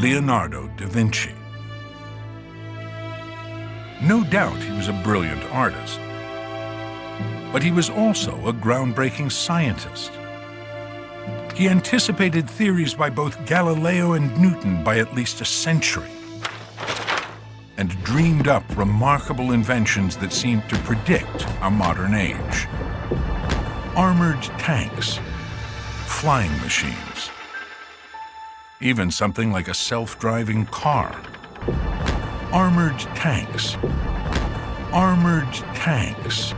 Leonardo da Vinci. No doubt he was a brilliant artist, but he was also a groundbreaking scientist. He anticipated theories by both Galileo and Newton by at least a century, and dreamed up remarkable inventions that seemed to predict our modern age. Armored tanks, flying machines, even something like a self-driving car. Armored tanks, armored tanks,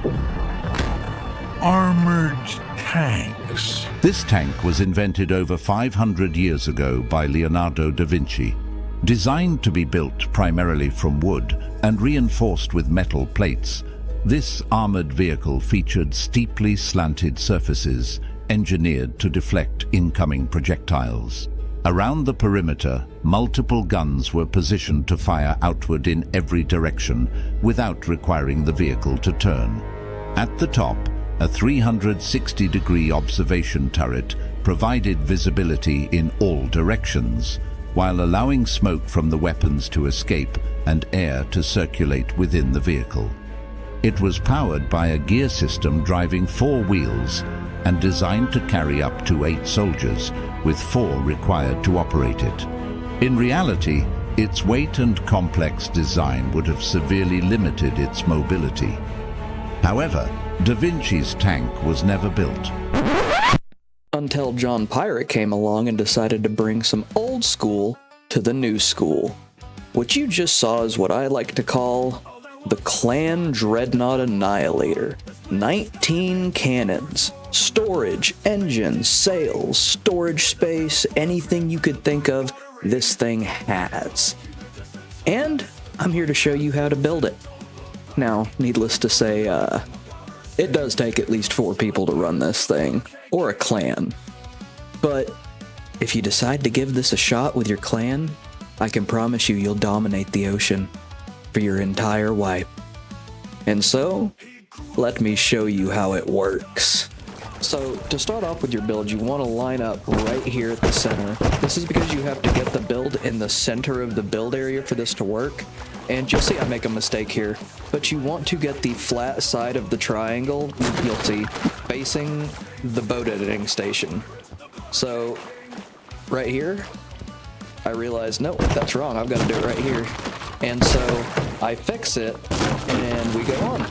armored tanks. This tank was invented over 500 years ago by Leonardo da Vinci. Designed to be built primarily from wood and reinforced with metal plates, this armored vehicle featured steeply slanted surfaces engineered to deflect incoming projectiles. Around the perimeter, multiple guns were positioned to fire outward in every direction without requiring the vehicle to turn. At the top, a 360-degree observation turret provided visibility in all directions, while allowing smoke from the weapons to escape and air to circulate within the vehicle. It was powered by a gear system driving 4 wheels and designed to carry up to 8 soldiers, with 4 required to operate it. In reality, its weight and complex design would have severely limited its mobility. However, Da Vinci's tank was never built. Until John Pirate came along and decided to bring some old school to the new school. What you just saw is what I like to call the Clan Dreadnought Annihilator. 19 cannons, storage, engines, sails, storage space, anything you could think of, this thing has. And I'm here to show you how to build it. Now, needless to say, it does take at least 4 people to run this thing, or a clan. But if you decide to give this a shot with your clan, I can promise you you'll dominate the ocean for your entire wipe. And so, let me show you how it works. So, to start off with your build, you want to line up right here at the center. This is because you have to get the build in the center of the build area for this to work. And you'll see I make a mistake here, but you want to get the flat side of the triangle, you'll see, facing the boat editing station. So, right here, I realized, nope, that's wrong, I've got to do it right here. And so, I fix it, and we go on.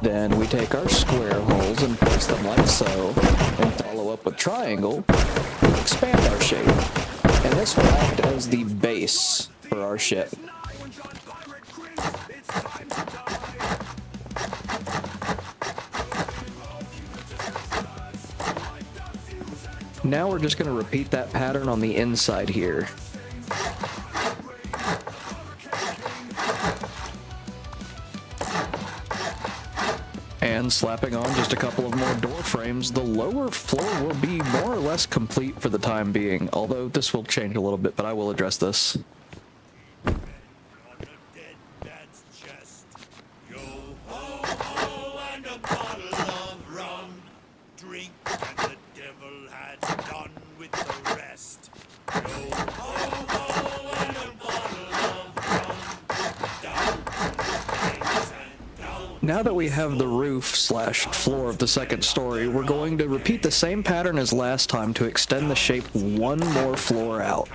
Then we take our square holes and place them like so, and follow up with triangle to expand our shape. And this will act as the base for our ship. Now we're just going to repeat that pattern on the inside here. And slapping on just a couple of more door frames, the lower floor will be more or less complete for the time being, although this will change a little bit, but I will address this. Now that we have the roof/floor of the second story, we're going to repeat the same pattern as last time to extend the shape one more floor out.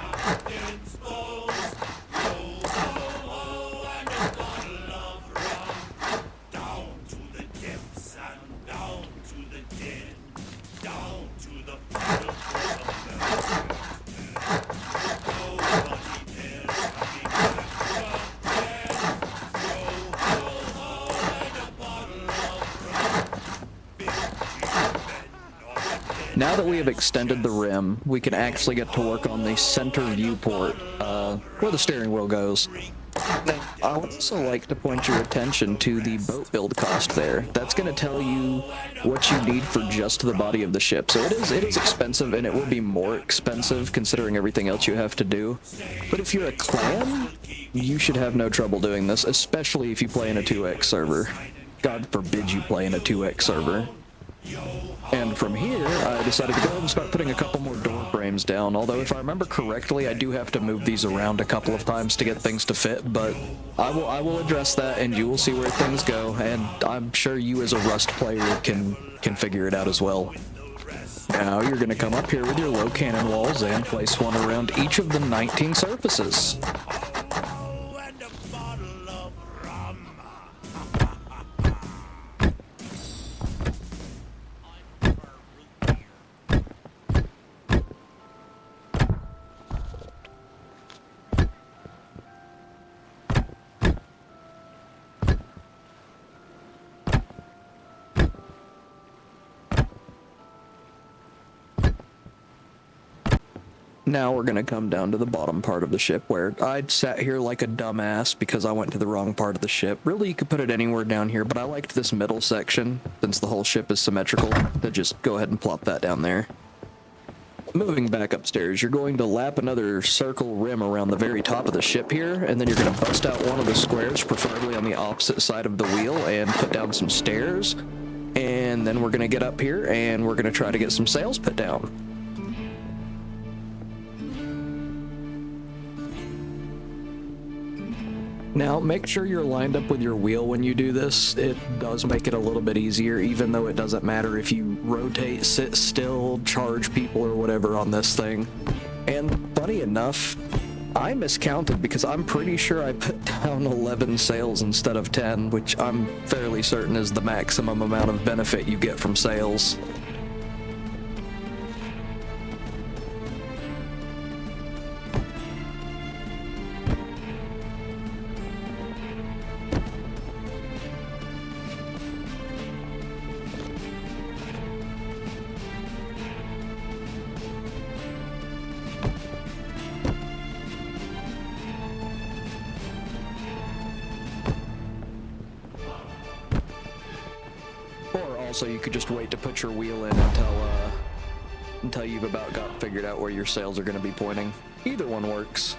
Now that we have extended the rim, we can actually get to work on the center viewport, where the steering wheel goes. Now, I would also like to point your attention to the boat build cost there. That's going to tell you what you need for just the body of the ship. So it is expensive, and it will be more expensive considering everything else you have to do. But if you're a clan, You should have no trouble doing this, especially if you play in a 2x server. God forbid you play in a 2x server. And from here, I decided to go ahead and start putting a couple more door frames down, although if I remember correctly, I do have to move these around a couple of times to get things to fit, but I will address that, and you will see where things go, and I'm sure you as a Rust player can figure it out as well. Now you're going to come up here with your low cannon walls and place one around each of the 19 surfaces. Now we're gonna come down to the bottom part of the ship where I sat here like a dumbass because I went to the wrong part of the ship. Really, you could put it anywhere down here, but I liked this middle section since the whole ship is symmetrical. To just go ahead and plop that down there. Moving back upstairs, you're going to lap another circle rim around the very top of the ship here, and then you're gonna bust out one of the squares, preferably on the opposite side of the wheel, and put down some stairs. And then we're gonna get up here and we're gonna try to get some sails put down. Now, make sure you're lined up with your wheel when you do this. It does make it a little bit easier, even though it doesn't matter if you rotate, sit still, charge people, or whatever on this thing. And funny enough, I miscounted because I'm pretty sure I put down 11 sails instead of 10, which I'm fairly certain is the maximum amount of benefit you get from sails. So you could just wait to put your wheel in until you've about got figured out where your sails are going to be pointing. Either one works.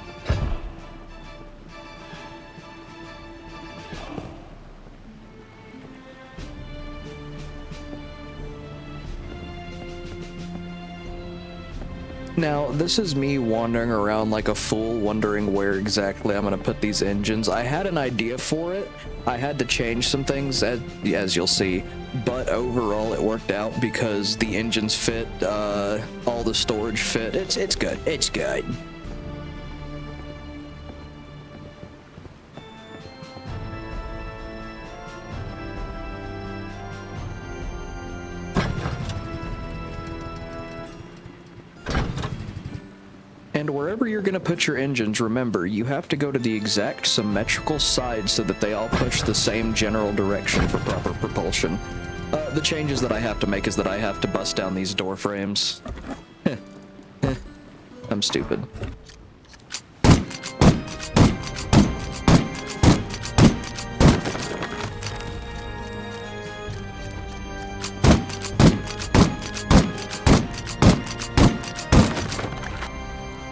Now, this is me wandering around like a fool, wondering where exactly I'm going to put these engines. I had an idea for it. I had to change some things, as you'll see, but overall it worked out because the engines fit, all the storage fit. It's good. It's good. And wherever you're going to put your engines, remember, you have to go to the exact symmetrical side so that they all push the same general direction for proper propulsion. The changes that I have to make is that I have to bust down these door frames. I'm stupid.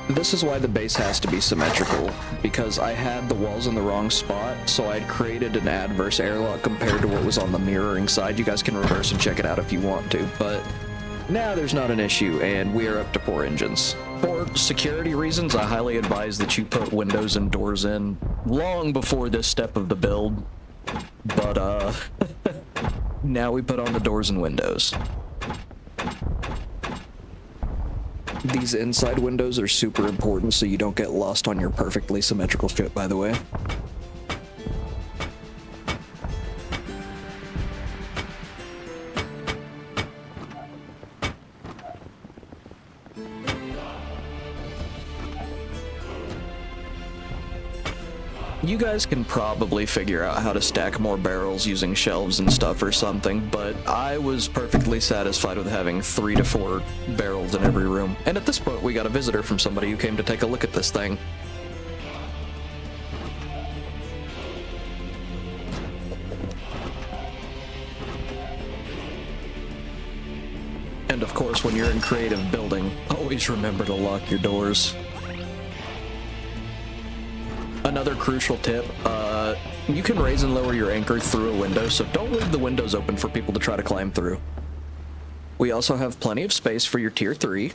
This is why the base has to be symmetrical, because I had the walls in the wrong spot, so I'd created an adverse airlock compared to what was on the mirroring side. You guys can reverse and check it out if you want to, but now there's not an issue, and we are up to 4 engines. For security reasons, I highly advise that you put windows and doors in long before this step of the build, but now we put on the doors and windows. These inside windows are super important so you don't get lost on your perfectly symmetrical ship, by the way. You guys can probably figure out how to stack more barrels using shelves and stuff or something, but I was perfectly satisfied with having 3 to 4 barrels in every room. And at this point, we got a visitor from somebody who came to take a look at this thing. And of course, when you're in creative building, always remember to lock your doors. Another crucial tip, you can raise and lower your anchor through a window, so don't leave the windows open for people to try to climb through. We also have plenty of space for your tier 3.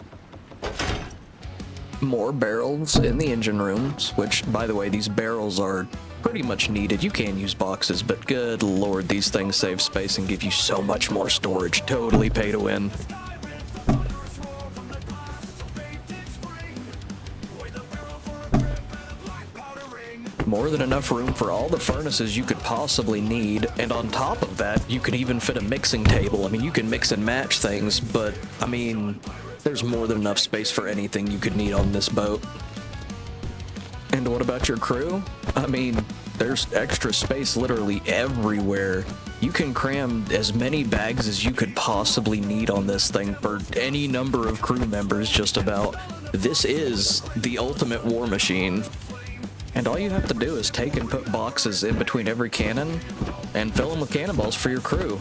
More barrels in the engine rooms, which, by the way, these barrels are pretty much needed. You can use boxes, but good lord, these things save space and give you so much more storage. Totally pay to win. More than enough room for all the furnaces you could possibly need, and on top of that, you can even fit a mixing table. I mean, you can mix and match things, but, I mean, there's more than enough space for anything you could need on this boat. And what about your crew? I mean, there's extra space literally everywhere. You can cram as many bags as you could possibly need on this thing for any number of crew members, just about. This is the ultimate war machine. And all you have to do is take and put boxes in between every cannon and fill them with cannonballs for your crew.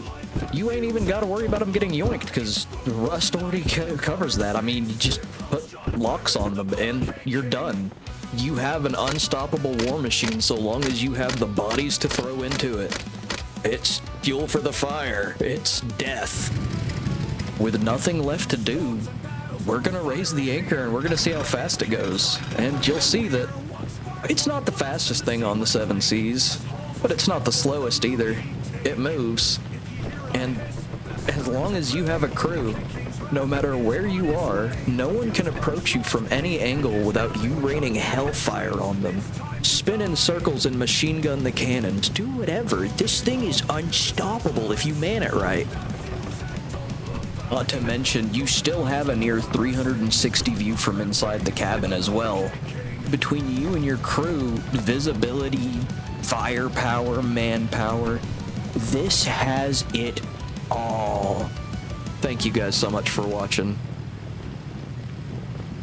You ain't even got to worry about them getting yoinked because Rust already covers that. I mean, you just put locks on them and you're done. You have an unstoppable war machine so long as you have the bodies to throw into it. It's fuel for the fire. It's death. With nothing left to do, we're going to raise the anchor and we're going to see how fast it goes. And you'll see that it's not the fastest thing on the 7 seas, but it's not the slowest either. It moves. And as long as you have a crew, no matter where you are, no one can approach you from any angle without you raining hellfire on them. Spin in circles and machine gun the cannons. Do whatever. This thing is unstoppable if you man it right. Not to mention, you still have a near 360 view from inside the cabin as well. Between you and your crew, visibility, firepower, manpower, this has it all. Thank you guys so much for watching.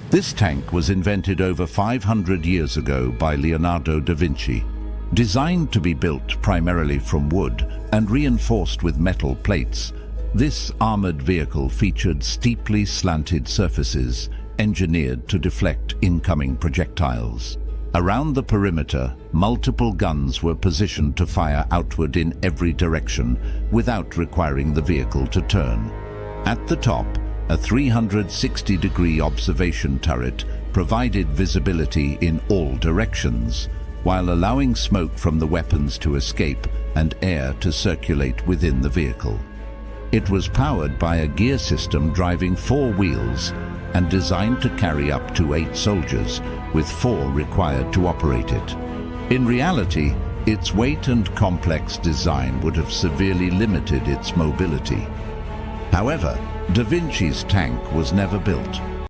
This tank was invented over 500 years ago by Leonardo da Vinci. Designed to be built primarily from wood and reinforced with metal plates, this armored vehicle featured steeply slanted surfaces engineered to deflect incoming projectiles. Around the perimeter, multiple guns were positioned to fire outward in every direction without requiring the vehicle to turn. At the top, a 360-degree observation turret provided visibility in all directions, while allowing smoke from the weapons to escape and air to circulate within the vehicle. It was powered by a gear system driving 4 wheels and designed to carry up to 8 soldiers, with 4 required to operate it. In reality, its weight and complex design would have severely limited its mobility. However, Da Vinci's tank was never built.